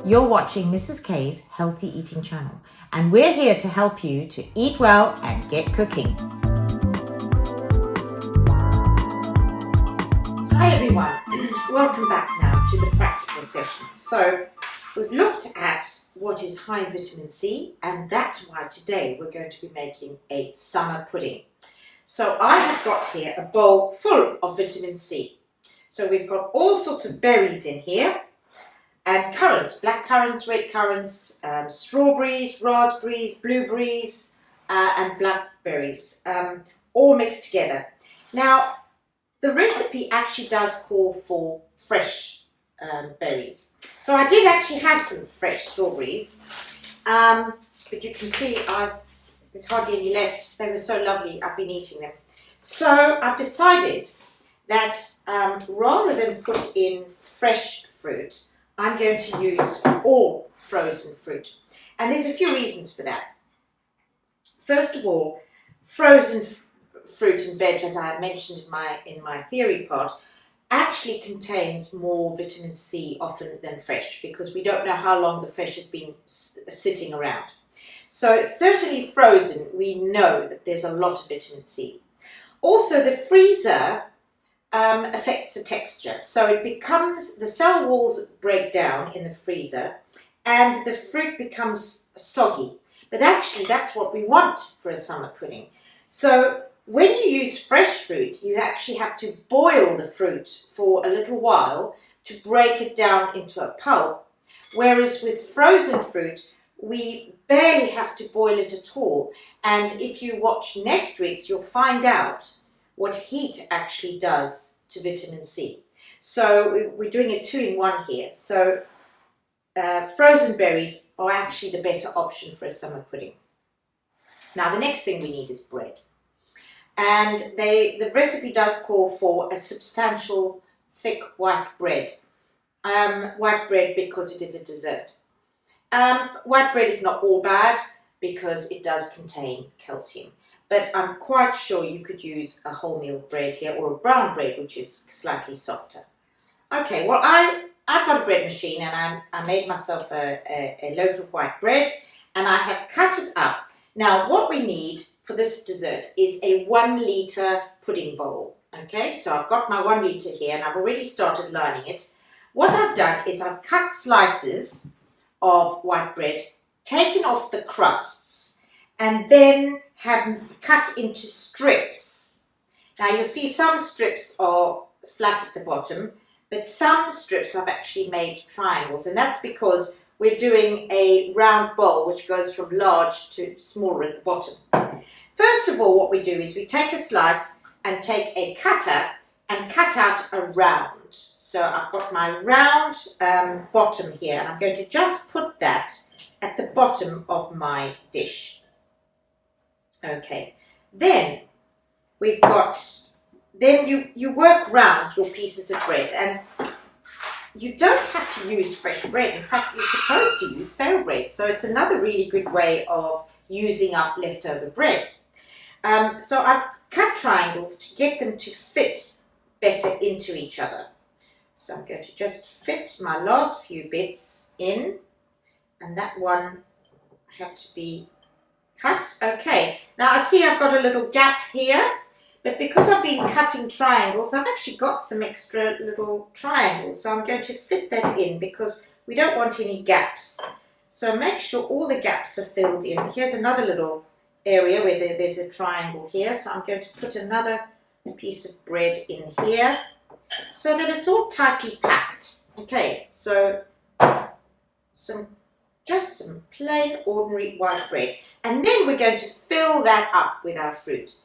You're watching Mrs. K's Healthy Eating Channel, and we're here to help you to eat well and get cooking. Hi everyone, welcome back now to the practical session. So we've looked at what is high in vitamin C, and that's why today we're going to be making a summer pudding. So I have got here a bowl full of vitamin C. So we've got all sorts of berries in here, and currants, black currants, red currants, strawberries, raspberries, blueberries, and blackberries, all mixed together. Now, the recipe actually does call for fresh berries. So I did actually have some fresh strawberries, but you can see there's hardly any left. They were so lovely, I've been eating them. So I've decided that rather than put in fresh fruit, I'm going to use all frozen fruit. And there's a few reasons for that. First of all, frozen fruit and veg, as I mentioned in my theory part, actually contains more vitamin C often than fresh, because we don't know how long the fresh has been sitting around. So certainly frozen, we know that there's a lot of vitamin C. Also, the freezer affects the texture. So it becomes, the cell walls break down in the freezer and the fruit becomes soggy. But actually that's what we want for a summer pudding. So when you use fresh fruit, you actually have to boil the fruit for a little while to break it down into a pulp. Whereas with frozen fruit, we barely have to boil it at all. And if you watch next week's, you'll find out what heat actually does to vitamin C. So we're doing a 2-in-1 here. So frozen berries are actually the better option for a summer pudding. Now the next thing we need is bread. And the recipe does call for a substantial thick white bread. White bread because it is a dessert. White bread is not all bad because it does contain calcium. But I'm quite sure you could use a wholemeal bread here, or a brown bread, which is slightly softer. Okay, well, I've got a bread machine, and I made myself a loaf of white bread, and I have cut it up. Now, what we need for this dessert is a 1 litre pudding bowl. Okay, so I've got my 1 litre here, and I've already started lining it. What I've done is I've cut slices of white bread, taken off the crusts, and then have cut into strips. Now you'll see some strips are flat at the bottom, but some strips I've actually made triangles, and that's because we're doing a round bowl which goes from large to smaller at the bottom. First of all, what we do is we take a slice and take a cutter and cut out a round. So I've got my round bottom here, and I'm going to just put that at the bottom of my dish. Okay, then we've got, then you work round your pieces of bread, and you don't have to use fresh bread. In fact, you're supposed to use stale bread. So it's another really good way of using up leftover bread. So I've cut triangles to get them to fit better into each other. So I'm going to just fit my last few bits in, and that one had to be cut. Okay, now I see I've got a little gap here, but because I've been cutting triangles, I've actually got some extra little triangles, so I'm going to fit that in because we don't want any gaps. So make sure all the gaps are filled in. Here's another little area where there's a triangle here, so I'm going to put another piece of bread in here so that it's all tightly packed. Okay, so just some plain ordinary white bread. And then we're going to fill that up with our fruit.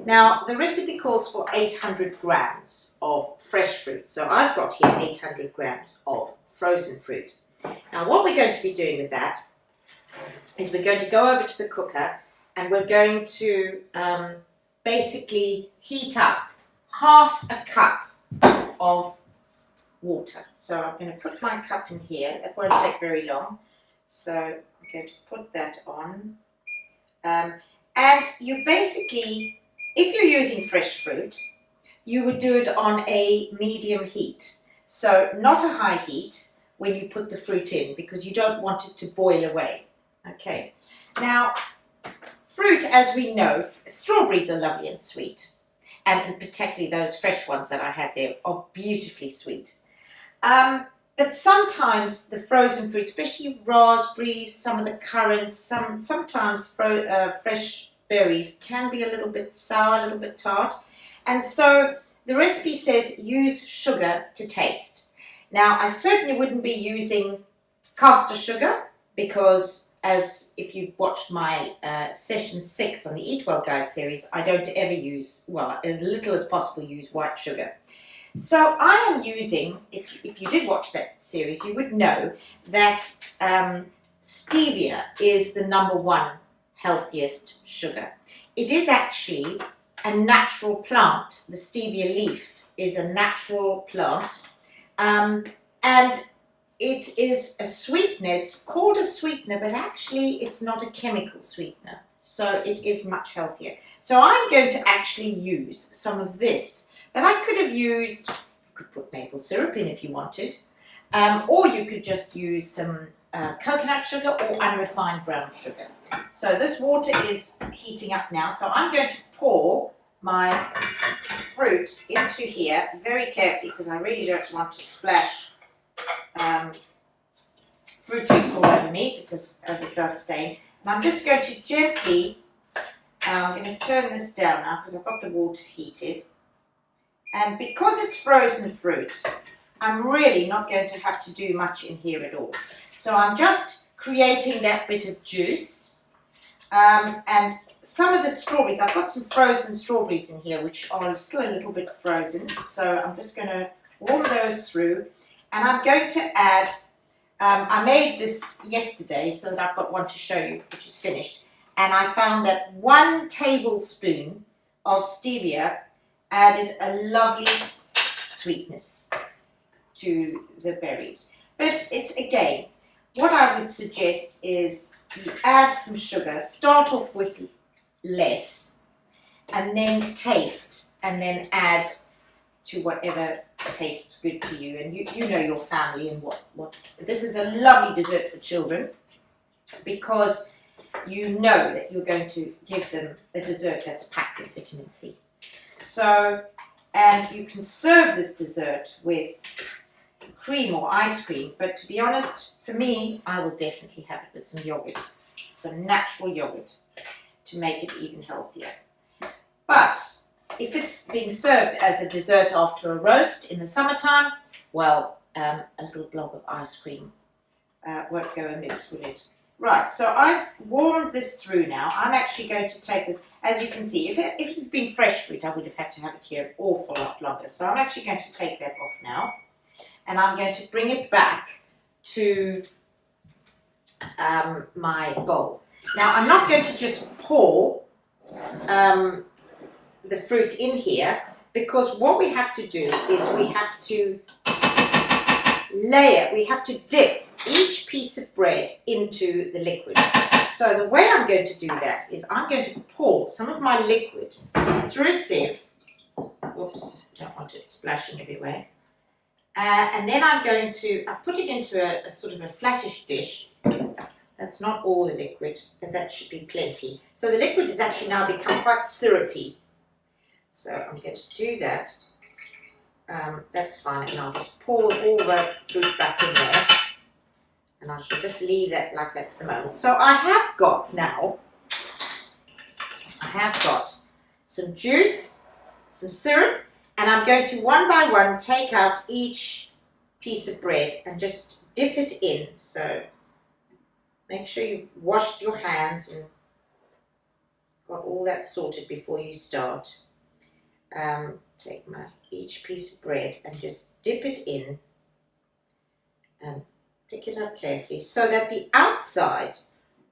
Now, the recipe calls for 800 grams of fresh fruit. So I've got here 800 grams of frozen fruit. Now, what we're going to be doing with that is we're going to go over to the cooker, and we're going to basically heat up half a cup of water. So I'm going to put my cup in here. It won't take very long. So I'm going to put that on. And you basically, if you're using fresh fruit, you would do it on a medium heat. So not a high heat, when you put the fruit in, because you don't want it to boil away. Okay, now fruit, as we know, strawberries are lovely and sweet, and particularly those fresh ones that I had there are beautifully sweet. But sometimes the frozen fruit, especially raspberries, some of the currants, sometimes fresh berries can be a little bit sour, a little bit tart. And so the recipe says use sugar to taste. Now, I certainly wouldn't be using caster sugar because, as if you've watched my session 6 on the Eat Well Guide series, I don't ever use, well, as little as possible, use white sugar. So I am using, if you did watch that series, you would know that stevia is the #1 healthiest sugar. It is actually a natural plant. The stevia leaf is a natural plant, and it is a sweetener. It's called a sweetener, but actually it's not a chemical sweetener, so it is much healthier. So I'm going to actually use some of this. But I could have used, you could put maple syrup in if you wanted, or you could just use some coconut sugar or unrefined brown sugar. So this water is heating up now, so I'm going to pour my fruit into here very carefully because I really don't want to splash fruit juice all over me, because as it does stain. And I'm just going to gently, I'm going to turn this down now because I've got the water heated. And because it's frozen fruit, I'm really not going to have to do much in here at all. So I'm just creating that bit of juice. And some of the strawberries, I've got some frozen strawberries in here which are still a little bit frozen. So I'm just going to warm those through. And I'm going to add, I made this yesterday so that I've got one to show you, which is finished. And I found that 1 tablespoon of stevia added a lovely sweetness to the berries. But it's, again, what I would suggest is you add some sugar, start off with less, and then taste, and then add to whatever tastes good to you. And you know your family and what. This is a lovely dessert for children because you know that you're going to give them a dessert that's packed with vitamin C. So, and you can serve this dessert with cream or ice cream, but to be honest, for me, I will definitely have it with some yogurt, some natural yogurt, to make it even healthier. But if it's being served as a dessert after a roast in the summertime, well, a little blob of ice cream won't go amiss, will it? Right, so I've warmed this through now. I'm actually going to take this, as you can see, if it had been fresh fruit, I would have had to have it here an awful lot longer. So I'm actually going to take that off now. And I'm going to bring it back to my bowl. Now, I'm not going to just pour the fruit in here, because what we have to do is we have to layer, we have to dip each piece of bread into the liquid. So the way I'm going to do that is I'm going to pour some of my liquid through a sieve. Whoops, don't want it splashing everywhere. And then I'm going to, I've put it into a sort of a flattish dish. That's not all the liquid, but that should be plenty. So the liquid has actually now become quite syrupy. So I'm going to do that. That's fine, and I'll just pour all the fruit back in there. And I shall just leave that like that for the moment. So I have got some juice, some syrup, and I'm going to one by one take out each piece of bread and just dip it in. So make sure you've washed your hands and got all that sorted before you start. Take each piece of bread and just dip it in and pick it up carefully so that the outside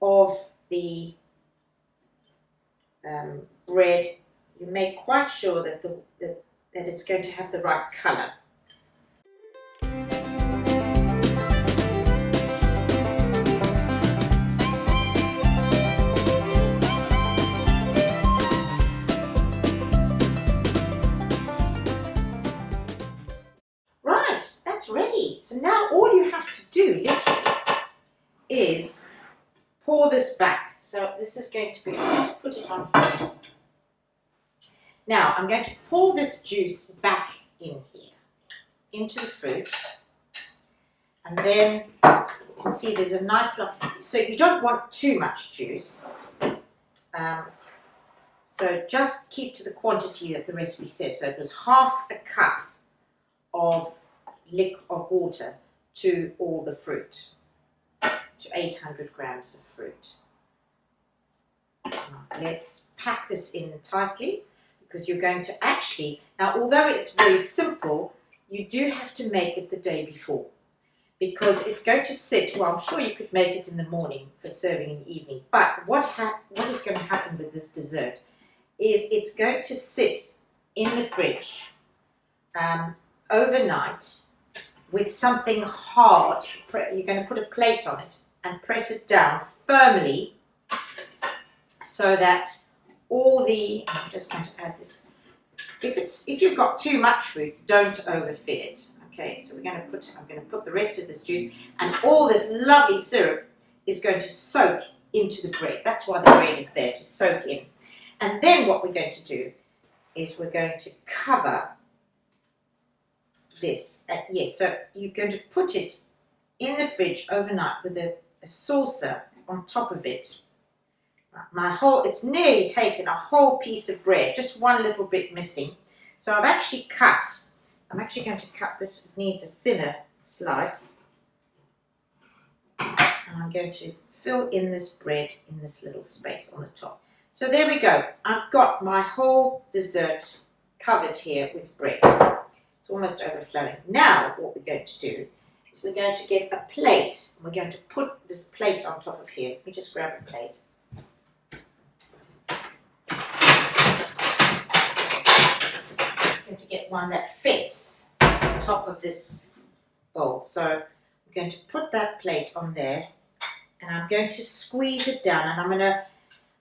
of the bread, you make quite sure that that it's going to have the right colour. Right, that's ready. So now all you have to pour this back. So this is going to be, I'm going to put it on here. Now I'm going to pour this juice back in here, into the fruit. And then you can see there's a nice lot, so you don't want too much juice. So just keep to the quantity that the recipe says. So it was half a cup of water to all the fruit, to 800 grams of fruit. Let's pack this in tightly because you're going to actually, now although it's very simple, you do have to make it the day before because it's going to sit, well I'm sure you could make it in the morning for serving in the evening, but what is going to happen with this dessert is it's going to sit in the fridge overnight with something hard. You're going to put a plate on it and press it down firmly so that all the, I'm just going to add this, if you've got too much fruit, don't overfill it. Okay, so I'm going to put the rest of this juice, and all this lovely syrup is going to soak into the bread. That's why the bread is there, to soak in. And then what we're going to do is we're going to cover this. Yes, so you're going to put it in the fridge overnight with a saucer on top of it. It's nearly taken a whole piece of bread, just one little bit missing. So I'm actually going to cut this, it needs a thinner slice. And I'm going to fill in this bread in this little space on the top. So there we go. I've got my whole dessert covered here with bread. It's almost overflowing. Now what we're going to do is we're going to get a plate. We're going to put this plate on top of here. Let me just grab a plate. I'm going to get one that fits on top of this bowl. So I'm going to put that plate on there and I'm going to squeeze it down, and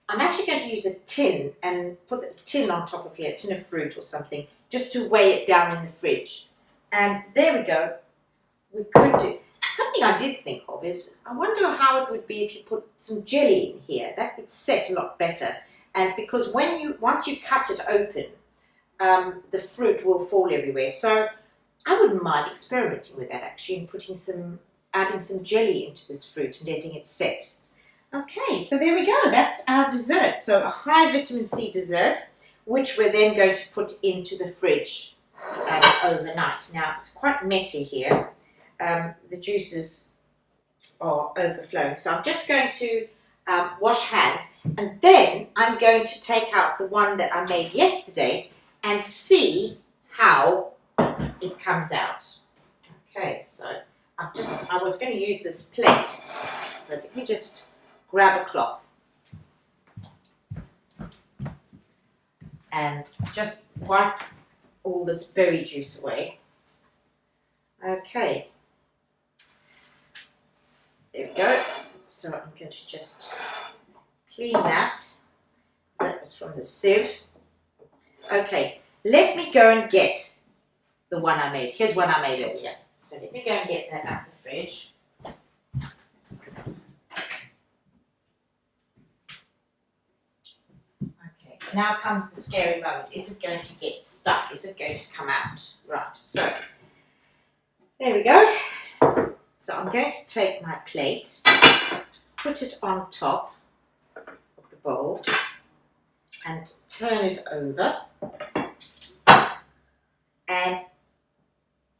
I'm actually going to use a tin and put the tin on top of here, a tin of fruit or something, just to weigh it down in the fridge. And there we go. We could do, something I did think of is, I wonder how it would be if you put some jelly in here. That would set a lot better. And because once you cut it open, the fruit will fall everywhere. So I wouldn't mind experimenting with that actually, and adding some jelly into this fruit and letting it set. Okay, so there we go. That's our dessert. So a high vitamin C dessert, which we're then going to put into the fridge overnight. Now, it's quite messy here. The juices are overflowing. So I'm just going to wash hands, and then I'm going to take out the one that I made yesterday and see how it comes out. Okay, so I was going to use this plate. So let me just grab a cloth and just wipe all this berry juice away. Okay, there we go. So I'm going to just clean that. That was from the sieve. Okay, let me go and get the one I made. Here's one I made earlier. So let me go and get that out of the fridge. Now comes the scary moment. Is it going to get stuck? Is it going to come out? Right, so there we go. So I'm going to take my plate, put it on top of the bowl and turn it over. And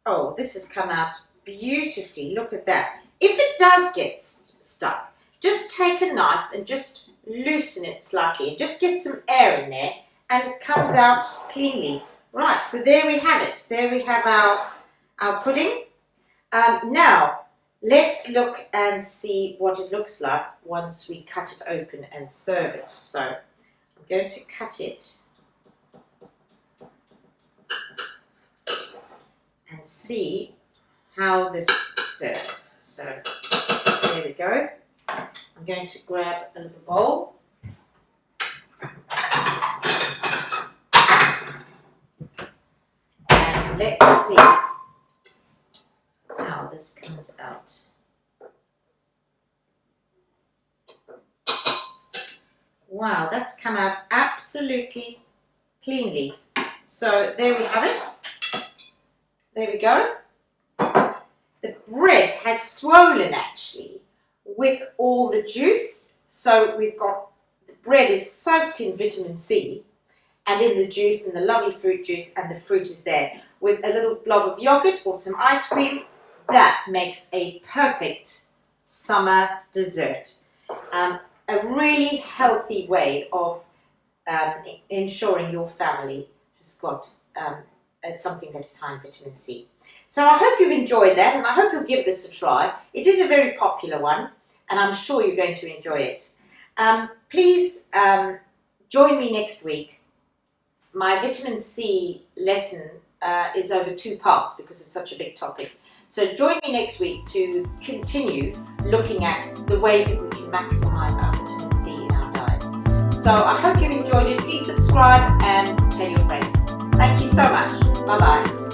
oh, this has come out beautifully. Look at that. If it does get stuck, just take a knife and just loosen it slightly and just get some air in there and it comes out cleanly. Right, so there we have it. There we have our pudding. Now, let's look and see what it looks like once we cut it open and serve it. So, I'm going to cut it and see how this serves. So, there we go. I'm going to grab a little bowl. And let's see how this comes out. Wow, that's come out absolutely cleanly. So there we have it. There we go. The bread has swollen actually with all the juice. So we've got, the bread is soaked in vitamin C and in the juice and the lovely fruit juice, and the fruit is there with a little blob of yogurt or some ice cream. That makes a perfect summer dessert. A really healthy way of ensuring your family has got something that is high in vitamin C. So I hope you've enjoyed that, and I hope you'll give this a try. It is a very popular one, and I'm sure you're going to enjoy it. Please join me next week. My vitamin C lesson is over 2 parts because it's such a big topic. So join me next week to continue looking at the ways that we can maximise our vitamin C in our diets. So I hope you've enjoyed it. Please subscribe and tell your friends. Thank you so much. Bye-bye.